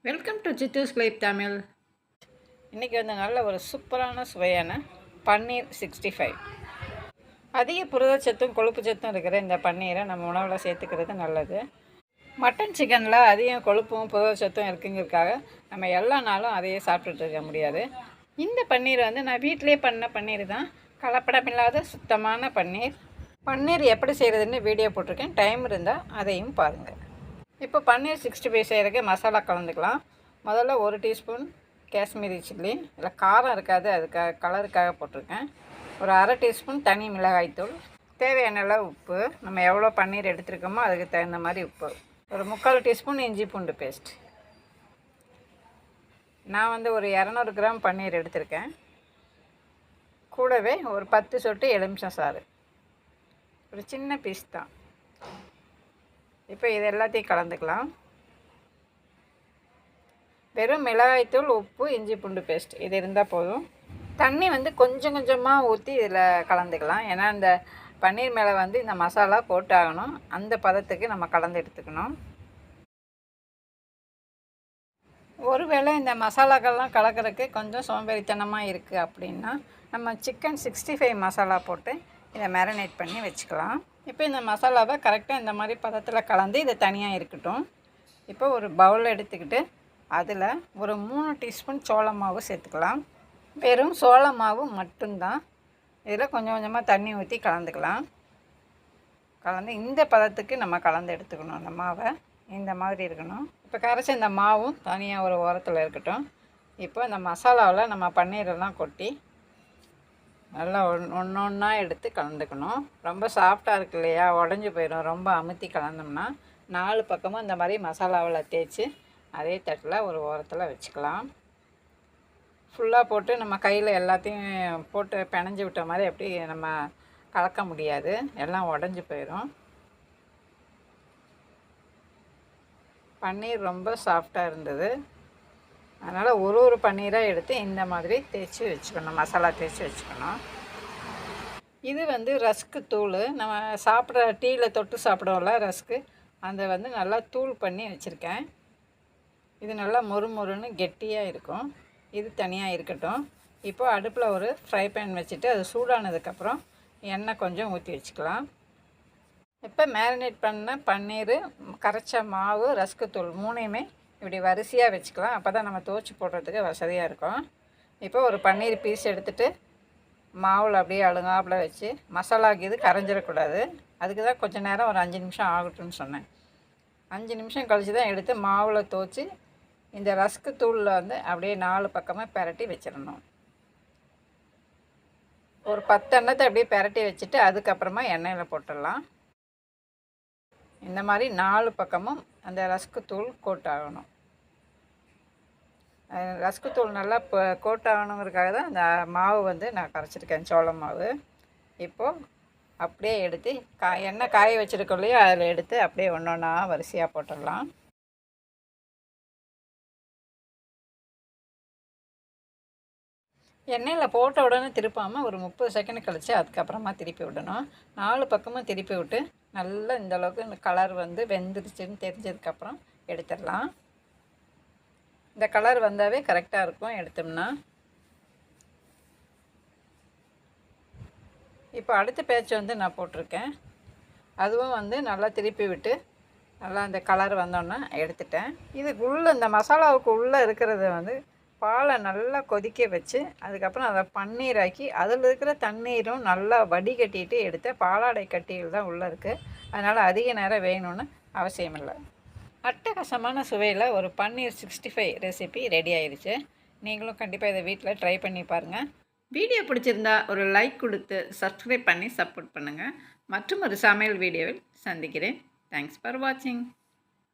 Welcome to Jithu's life Tamil. இன்றைக்கி வந்து நல்ல ஒரு சூப்பரான சுவையான பன்னீர் 65. அதிக புரதச்சத்தும் கொழுப்பு சத்தும் இருக்கிற இந்த பன்னீரை நம்ம உணவில் சேர்த்துக்கிறது நல்லது. மட்டன் சிக்கனில் அதிக கொழுப்பும் புரதச்சத்தும் இருக்குங்கிறதுக்காக நம்ம எல்லா நாளும் அதையே சாப்பிட்டுட்டு இருக்க முடியாது. இந்த பன்னீர் வந்து நான் வீட்டிலே பண்ண பன்னீர் தான், கலப்படமில்லாத சுத்தமான பன்னீர். பன்னீர் எப்படி செய்கிறதுன்னு வீடியோ போட்டிருக்கேன், டைம் இருந்தால் அதையும் பாருங்கள். இப்போ பன்னீர் 65 செய்கிறதுக்கு மசாலா கலந்துக்கலாம். முதல்ல 1 டீஸ்பூன் காஷ்மீரி சில்லி, இல்லை காரம் இருக்காது, அதுக்காக கலருக்காக போட்டிருக்கேன். ஒரு அரை டீஸ்பூன் தனி மிளகாய்த்தூள், தேவையான அளவு உப்பு, நம்ம எவ்வளோ பன்னீர் எடுத்துருக்கோமோ அதுக்கு தகுந்த மாதிரி உப்பு, ஒரு 3/4 டீஸ்பூன் இஞ்சி பூண்டு பேஸ்ட். நான் வந்து ஒரு 200 கிராம் பன்னீர் எடுத்திருக்கேன். கூடவே ஒரு 10 சொட்டு எலுமிச்சம் சாறு, ஒரு சின்ன பீஸ் தான். இப்போ இது எல்லாத்தையும் கலந்துக்கலாம். வெறும் மிளகாய்த்தூள், உப்பு, இஞ்சி பூண்டு பேஸ்ட் இது இருந்தால் போதும். தண்ணி வந்து கொஞ்சம் கொஞ்சமாக ஊற்றி இதில் கலந்துக்கலாம். ஏன்னா இந்த பன்னீர் மேலே வந்து இந்த மசாலா போட்டாகணும், அந்த பதத்துக்கு நம்ம கலந்து எடுத்துக்கணும். ஒருவேளை இந்த மசாலாக்கள்லாம் கலக்கிறதுக்கு கொஞ்சம் சோம்பேறித்தனமாக இருக்குது அப்படின்னா நம்ம சிக்கன் 65 மசாலா போட்டு இதை மேரினேட் பண்ணி வச்சுக்கலாம். இப்போ இந்த மசாலாவை கரெக்டாக இந்த மாதிரி பதத்தில் கலந்து இதை தனியாக இருக்கட்டும். இப்போ ஒரு பவுல் எடுத்துக்கிட்டு அதில் ஒரு 3 டீஸ்பூன் சோள மாவு சேர்த்துக்கலாம். வெறும் சோள மாவு மட்டும்தான். இதில் கொஞ்சம் கொஞ்சமாக தண்ணி ஊற்றி கலந்துக்கலாம். கலந்து இந்த பதத்துக்கு நம்ம கலந்து எடுத்துக்கணும். அந்த மாவை இந்த மாதிரி இருக்கணும். இப்போ கரைச்சி இந்த மாவும் தனியாக ஒரு ஓரத்தில் இருக்கட்டும். இப்போ இந்த மசாலாவில் நம்ம பன்னீரெல்லாம் கொட்டி நல்லா ஒன்று ஒன்றா எடுத்து கலந்துக்கணும். ரொம்ப சாஃப்டாக இருக்கு இல்லையா, உடஞ்சி போயிடும். ரொம்ப அமுத்தி கலந்தோம்னா 4 பக்கமும் இந்த மாதிரி மசாலாவில் தேய்ச்சி அதே தட்டில் ஒரு ஓரத்தில் வச்சுக்கலாம். ஃபுல்லாக போட்டு நம்ம கையில் எல்லாத்தையும் போட்டு பிணைஞ்சி விட்ட மாதிரி எப்படி நம்ம கலக்க முடியாது, எல்லாம் உடஞ்சி போயிடும். பன்னீர் ரொம்ப சாஃப்டாக இருந்தது. அதனால் ஒரு பன்னீராக எடுத்து இந்த மாதிரி தேய்ச்சி வச்சுக்கணும், மசாலா தேய்ச்சி வச்சுக்கணும். இது வந்து ரஸ்க்கு தூள், நம்ம சாப்பிட்ற டீயில் தொட்டு சாப்பிடுவோம்ல ரஸ்க்கு, அதை வந்து நல்லா தூள் பண்ணி வச்சுருக்கேன். இது நல்லா மொறுமொறுன்னு கெட்டியாக இருக்கும். இது தனியாக இருக்கட்டும். இப்போது அடுப்பில் ஒரு ஃப்ரை பேன் வச்சுட்டு அது சூடானதுக்கப்புறம் எண்ணெய் கொஞ்சம் ஊற்றி வச்சுக்கலாம். இப்போ மேரினேட் பண்ண பன்னீர், கரைச்ச மாவு, ரஸ்க்கு தூள் 3யுமே இப்படி வரிசையாக வச்சுக்கலாம். அப்போ தான் நம்ம துவச்சி போடுறதுக்கு வசதியாக இருக்கும். இப்போ ஒரு பன்னீர் பீஸ் எடுத்துகிட்டு மாவில் அப்படியே அழுங்காப்பில் வச்சு, மசாலாக்கு இது கரைஞ்சிடக்கூடாது, அதுக்கு தான் கொஞ்சம் நேரம் ஒரு 5 நிமிஷம் ஆகட்டும்னு சொன்னேன். 5 நிமிஷம் கழித்து தான் எடுத்து மாவில் துவச்சி இந்த ரஸ்க்கு தூளில் வந்து அப்படியே 4 பக்கமாக பெரட்டி வச்சிடணும். ஒரு 10 எண்ணத்தை அப்படியே பெரட்டி வச்சுட்டு அதுக்கப்புறமா எண்ணெயில் போட்டுடலாம். இந்த மாதிரி 4 பக்கமும் அந்த ரஸ்க்கு தூள் கோட் ஆகணும். ரஸ்க்கு தூள் நல்லா கோட் ஆகணுங்கிறதுக்காக தான் அந்த மாவு வந்து நான் கரைச்சிருக்கேன், சோள மாவு. இப்போது அப்படியே எடுத்து எண்ணெய் காய வச்சுருக்கோம் இல்லையா, அதில் எடுத்து அப்படியே ஒன்று ஒன்றா வரிசையாக போட்டுடலாம். எண்ணெயில் போட்ட உடனே திருப்பாமல் ஒரு 30 செகண்ட் கழித்து அதுக்கப்புறமா திருப்பி விடணும். 4 பக்கமும் திருப்பி விட்டு நல்லா இந்தளவுக்கு இந்த கலர் வந்து வெந்துருச்சுன்னு தெரிஞ்சதுக்கப்புறம் எடுத்துடலாம். இந்த கலர் வந்தாவே கரெக்டாக இருக்கும் எடுத்தோம்னா. இப்போ அடுத்த பேட்ச் வந்து நான் போட்டிருக்கேன், அதுவும் வந்து நல்லா திருப்பி விட்டு நல்லா அந்த கலர் வந்தோன்னா எடுத்துட்டேன். இதுக்குள்ளே இந்த மசாலாவுக்கு உள்ளே இருக்கிறத வந்து பாலை நல்லா கொதிக்க வச்சு அதுக்கப்புறம் அதை பன்னீராக்கி அதில் இருக்கிற தண்ணீரும் நல்லா வடிகட்டிட்டு எடுத்த பாலாடை கட்டிகள் தான் உள்ளே இருக்குது. அதனால் அதிக நேரம் வேணும்னு அவசியம் இல்லை. அட்டகாசமான சுவையில் ஒரு பன்னீர் 65 ரெசிபி ரெடி ஆயிடுச்சு. நீங்களும் கண்டிப்பாக இதை வீட்டில் ட்ரை பண்ணி பாருங்கள். வீடியோ பிடிச்சிருந்தா ஒரு லைக் கொடுத்து சப்ஸ்கிரைப் பண்ணி சப்போர்ட் பண்ணுங்கள். மற்றும் ஒரு சமையல் வீடியோவில் சந்திக்கிறேன். தேங்க்ஸ் ஃபார் வாட்சிங்.